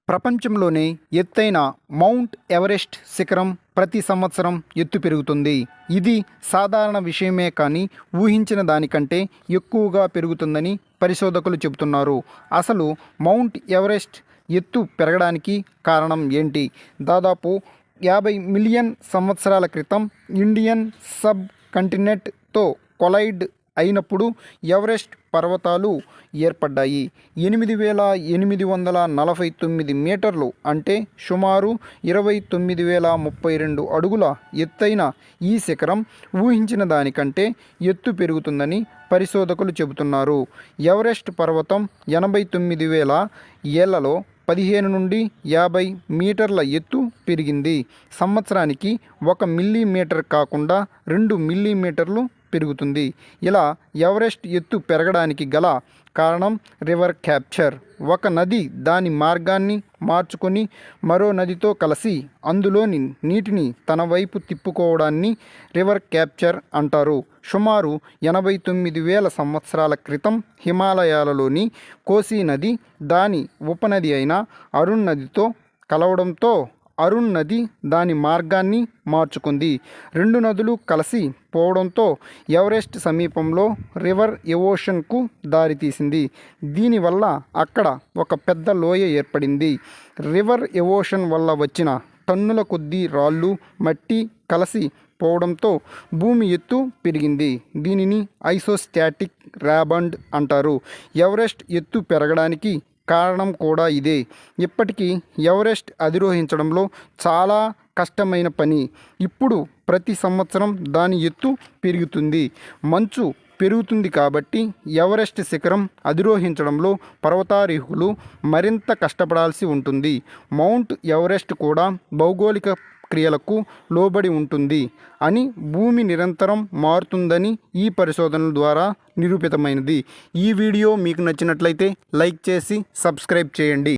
ప్రపంచంలోనే ఎత్తైన mount Everest శిఖరం ప్రతి సంవత్సరం ఎత్తు పెరుగుతుంది. ఇది సాధారణ విషయమే కానీ ఊహించిన దానికంటే ఎక్కువగా పెరుగుతుందని పరిశోధకులు చెబుతున్నారు. అసలు మౌంట్ ఎవరెస్ట్ ఎత్తు పెరగడానికి కారణం ఏంటి? దాదాపు 50 మిలియన్ సంవత్సరాల క్రితం ఇండియన్ సబ్ కంటినెంట్తో కొలైడ్ అయినప్పుడు ఎవరెస్ట్ పర్వతాలు ఏర్పడ్డాయి. 8849 మీటర్లు అంటే సుమారు 29,032 అడుగుల ఎత్తైన ఈ శిఖరం ఊహించిన దానికంటే ఎత్తు పెరుగుతుందని పరిశోధకులు చెబుతున్నారు. ఎవరెస్ట్ పర్వతం 89,000 ఏళ్లలో 15 నుండి 50 మీటర్ల ఎత్తు పెరిగింది. సంవత్సరానికి 1 మిల్లీమీటర్ కాకుండా 2 మిల్లీమీటర్లు పెరుగుతుంది. ఇలా ఎవరెస్ట్ ఎత్తు పెరగడానికి గల కారణం రివర్ క్యాప్చర్. ఒక నది దాని మార్గాన్ని మార్చుకొని మరో నదితో కలిసి అందులోని నీటిని తన వైపు తిప్పుకోవడాన్ని రివర్ క్యాప్చర్ అంటారు. సుమారు 89,000 సంవత్సరాల క్రితం హిమాలయాలలోని కోసి నది దాని ఉపనది అయిన అరుణ్ నదితో కలవడంతో అరుణ్ నది దాని మార్గాన్ని మార్చుకుంది. 2 నదులు కలిసి పోవడంతో ఎవరెస్ట్ సమీపంలో రివర్ ఎవోషన్కు దారితీసింది. దీనివల్ల అక్కడ ఒక పెద్ద లోయ ఏర్పడింది. రివర్ ఎవోషన్ వల్ల వచ్చిన టన్నుల కొద్దీ రాళ్ళు, మట్టి కలిసి పోవడంతో భూమి ఎత్తు పెరిగింది. దీనిని ఐసోస్టాటిక్ ర్యాబండ్ అంటారు. ఎవరెస్ట్ ఎత్తు పెరగడానికి కారణం కూడా ఇదే. ఇప్పటికీ ఎవరెస్ట్ అధిరోహించడంలో చాలా కష్టమైన పని. ఇప్పుడు ప్రతి సంవత్సరం దాని ఎత్తు పెరుగుతుంది. మంచు పెరుగుతుంది కాబట్టి ఎవరెస్ట్ శిఖరం అధిరోహించడంలో పర్వతారోహకులు మరింత కష్టపడాల్సి ఉంటుంది. మౌంట్ ఎవరెస్ట్ కూడా భౌగోళిక క్రియలకు లోబడి ఉంటుంది అని, భూమి నిరంతరం మారుతుందని ఈ పరిశోధనల ద్వారా నిరూపితమైనది. ఈ వీడియో మీకు నచ్చినట్లయితే లైక్ చేసి సబ్స్క్రైబ్ చేయండి.